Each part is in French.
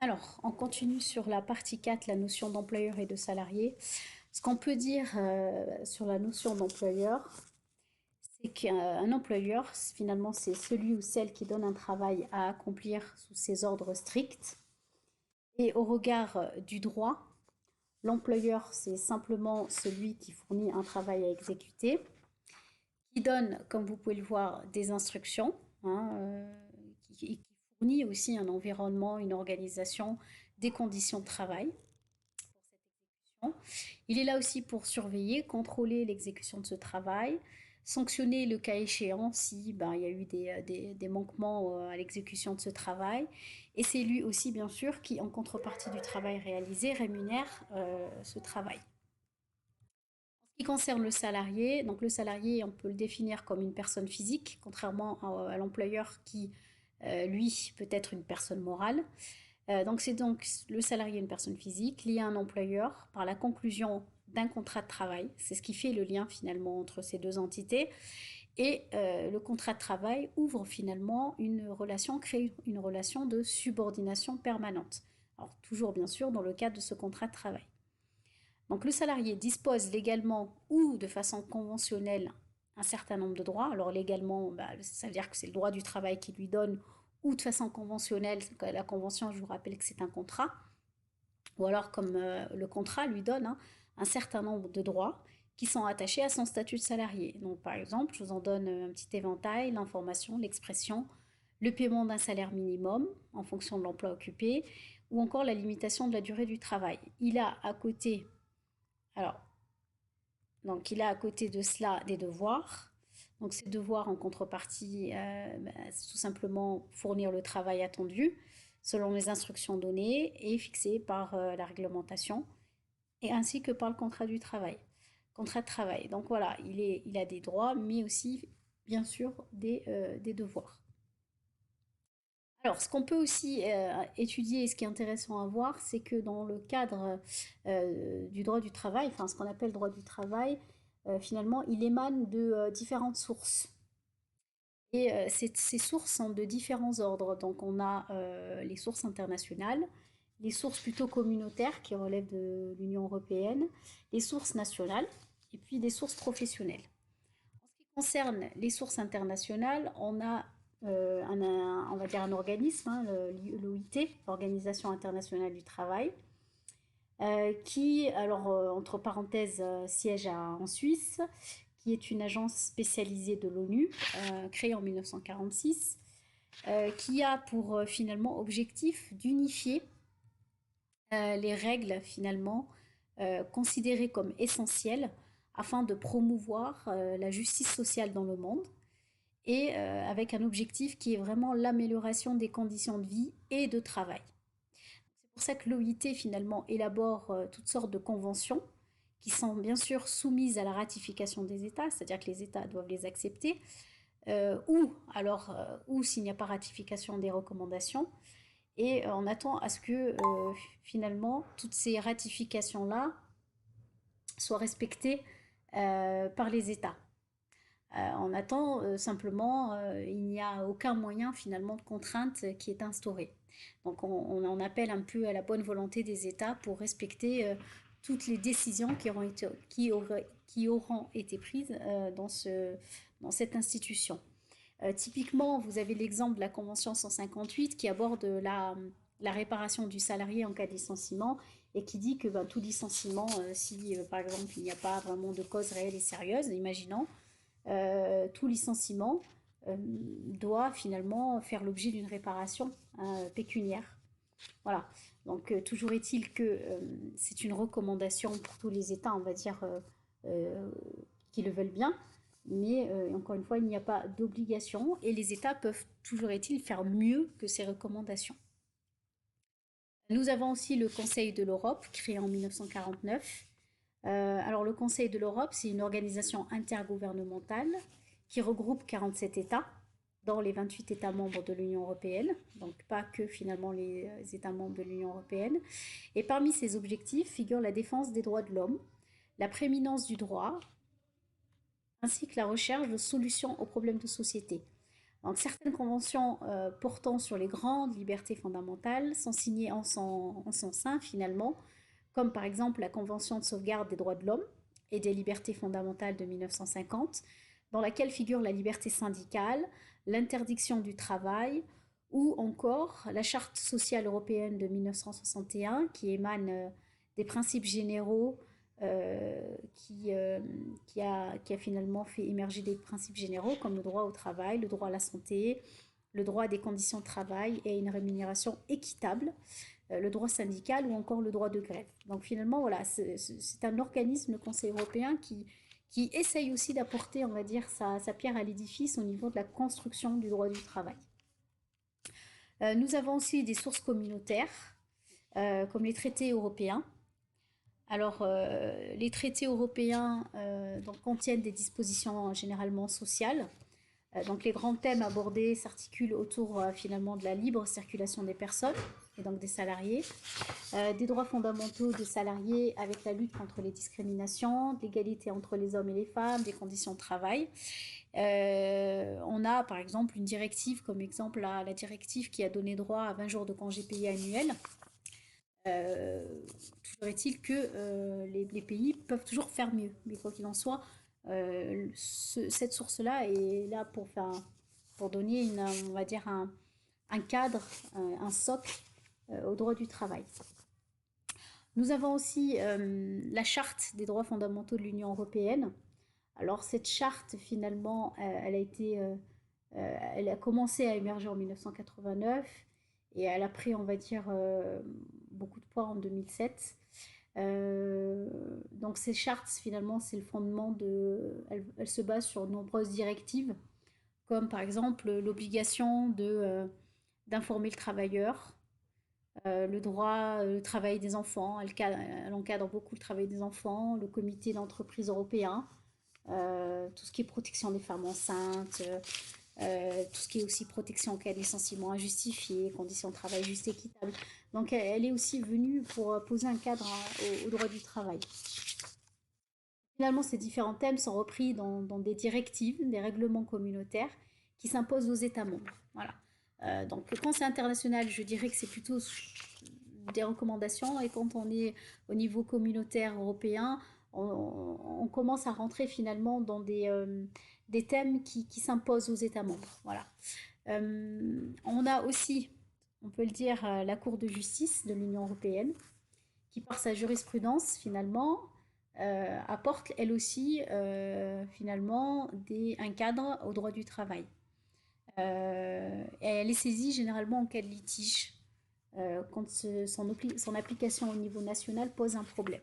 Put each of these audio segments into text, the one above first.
Alors, on continue sur la partie 4, la notion d'employeur et de salarié. Ce qu'on peut dire sur la notion d'employeur, c'est qu'un employeur, finalement, c'est celui ou celle qui donne un travail à accomplir sous ses ordres stricts. Et au regard du droit, l'employeur, c'est simplement celui qui fournit un travail à exécuter, qui donne, comme vous pouvez le voir, des instructions, hein, qui fournit aussi un environnement, une organisation, des conditions de travail. Il est là aussi pour surveiller, contrôler l'exécution de ce travail, sanctionner le cas échéant si il y a eu des manquements à l'exécution de ce travail. Et c'est lui aussi, bien sûr, qui, en contrepartie du travail réalisé, rémunère ce travail. En ce qui concerne le salarié, donc le salarié, on peut le définir comme une personne physique, contrairement à l'employeur qui, lui, peut être une personne morale. Donc c'est donc le salarié une personne physique liée à un employeur par la conclusion d'un contrat de travail. C'est ce qui fait le lien finalement entre ces deux entités. Et le contrat de travail ouvre finalement une relation, crée une relation de subordination permanente. Alors toujours bien sûr dans le cadre de ce contrat de travail. Donc le salarié dispose légalement ou de façon conventionnelle un certain nombre de droits. Alors légalement, ça veut dire que c'est le droit du travail qui lui donne, ou de façon conventionnelle, la convention, je vous rappelle que c'est un contrat, ou alors comme le contrat lui donne un certain nombre de droits qui sont attachés à son statut de salarié. Donc par exemple, je vous en donne un petit éventail: l'information, l'expression, le paiement d'un salaire minimum en fonction de l'emploi occupé, ou encore la limitation de la durée du travail. Alors, il a à côté de cela des devoirs. Donc ces devoirs en contrepartie, c'est tout simplement fournir le travail attendu selon les instructions données et fixées par la réglementation, et ainsi que par le contrat du travail. Contrat de travail. Donc voilà, il a des droits, mais aussi, bien sûr, des devoirs. Alors, ce qu'on peut aussi étudier, et ce qui est intéressant à voir, c'est que dans le cadre du droit du travail, enfin ce qu'on appelle droit du travail, finalement, il émane de différentes sources. Et ces sources sont de différents ordres. Donc, on a les sources internationales, les sources plutôt communautaires qui relèvent de l'Union européenne, les sources nationales, et puis des sources professionnelles. En ce qui concerne les sources internationales, on a on va dire un organisme, l'OIT, l'Organisation internationale du travail, qui, alors entre parenthèses, siège en Suisse, qui est une agence spécialisée de l'ONU, créée en 1946, qui a pour finalement objectif d'unifier les règles finalement considérées comme essentielles afin de promouvoir la justice sociale dans le monde, et avec un objectif qui est vraiment l'amélioration des conditions de vie et de travail. C'est pour ça que l'OIT finalement élabore toutes sortes de conventions qui sont bien sûr soumises à la ratification des États, c'est-à-dire que les États doivent les accepter, ou s'il n'y a pas ratification, des recommandations. Et on attend à ce que finalement toutes ces ratifications-là soient respectées par les États. On attend simplement, il n'y a aucun moyen finalement de contrainte qui est instauré. Donc on en appelle un peu à la bonne volonté des États pour respecter toutes les décisions qui auront été prises dans cette institution. Typiquement, vous avez l'exemple de la Convention 158 qui aborde la réparation du salarié en cas de licenciement, et qui dit que tout licenciement, si par exemple il n'y a pas vraiment de cause réelle et sérieuse, imaginons, tout licenciement doit finalement faire l'objet d'une réparation pécuniaire. Voilà. Donc toujours est-il que c'est une recommandation pour tous les États, on va dire, euh, qui le veulent bien. Mais encore une fois, il n'y a pas d'obligation, et les États peuvent, toujours est-il, faire mieux que ces recommandations. Nous avons aussi le Conseil de l'Europe, créé en 1949. Alors le Conseil de l'Europe, c'est une organisation intergouvernementale qui regroupe 47 États dans les 28 États membres de l'Union européenne, donc pas que finalement les États membres de l'Union européenne. Et parmi ses objectifs figure la défense des droits de l'homme, la prééminence du droit, ainsi que la recherche de solutions aux problèmes de société. Donc, certaines conventions portant sur les grandes libertés fondamentales sont signées en son sein finalement, comme par exemple la Convention de sauvegarde des droits de l'homme et des libertés fondamentales de 1950, dans laquelle figure la liberté syndicale, l'interdiction du travail, ou encore la Charte sociale européenne de 1961, qui émane des principes généraux, euh, qui, euh, qui a finalement fait émerger des principes généraux comme le droit au travail, le droit à la santé, le droit à des conditions de travail et à une rémunération équitable, le droit syndical ou encore le droit de grève. Donc finalement, voilà, c'est un organisme, le Conseil européen, qui essaye aussi d'apporter, on va dire, sa pierre à l'édifice au niveau de la construction du droit du travail. Nous avons aussi des sources communautaires, comme les traités européens. Alors, les traités européens donc, contiennent des dispositions généralement sociales. Donc, les grands thèmes abordés s'articulent autour finalement de la libre circulation des personnes et donc des salariés, des droits fondamentaux des salariés avec la lutte contre les discriminations, de l'égalité entre les hommes et les femmes, des conditions de travail. On a par exemple une directive, comme exemple la directive qui a donné droit à 20 jours de congés payés annuels. Toujours est-il que les pays peuvent toujours faire mieux, mais quoi qu'il en soit, cette source-là est là pour faire, pour donner une, on va dire un cadre, un socle au droit du travail. Nous avons aussi la charte des droits fondamentaux de l'Union européenne. Alors cette charte, finalement, elle a commencé à émerger en 1989 et elle a pris, on va dire, beaucoup de poids en 2007. Donc ces chartes, finalement, c'est le fondement elle se base sur de nombreuses directives, comme par exemple l'obligation d'informer le travailleur, le droit, le travail des enfants, elle encadre beaucoup le travail des enfants, le comité d'entreprise européen, tout ce qui est protection des femmes enceintes, tout ce qui est aussi protection en cas de licenciement injustifié, conditions de travail justes et équitables. Donc elle est aussi venue pour poser un cadre au droit du travail. Finalement, ces différents thèmes sont repris dans des directives, des règlements communautaires qui s'imposent aux États membres. Voilà. Donc quand c'est international, je dirais que c'est plutôt des recommandations et quand on est au niveau communautaire européen, on commence à rentrer finalement dans des thèmes qui s'imposent aux États membres. Voilà. On a aussi, on peut le dire, la Cour de justice de l'Union européenne qui, par sa jurisprudence, finalement, apporte elle aussi, finalement, un cadre au droit du travail. Et elle est saisie généralement en cas de litige, quand son application au niveau national pose un problème.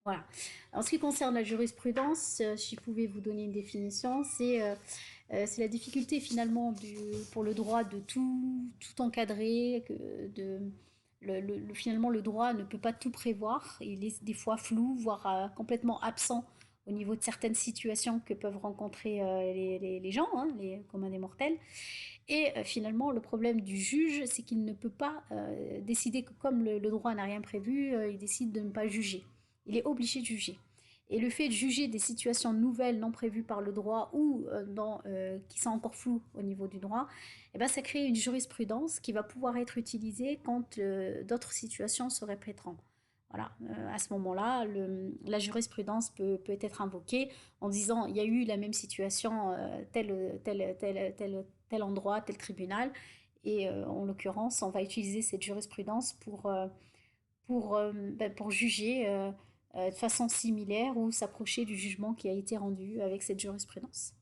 Voilà. En ce qui concerne la jurisprudence, si je pouvais vous donner une définition, c'est la difficulté finalement pour le droit de tout encadrer, finalement le droit ne peut pas tout prévoir, il est des fois flou, voire complètement absent au niveau de certaines situations que peuvent rencontrer les gens, hein, les communs des mortels. Et finalement, le problème du juge, c'est qu'il ne peut pas décider que comme le droit n'a rien prévu, il décide de ne pas juger. Il est obligé de juger. Et le fait de juger des situations nouvelles non prévues par le droit ou qui sont encore floues au niveau du droit, eh ben, ça crée une jurisprudence qui va pouvoir être utilisée quand d'autres situations se répéteront. Voilà, à ce moment-là, la jurisprudence peut être invoquée en disant il y a eu la même situation, tel endroit, tel tribunal, et en l'occurrence, on va utiliser cette jurisprudence pour juger de façon similaire ou s'approcher du jugement qui a été rendu avec cette jurisprudence.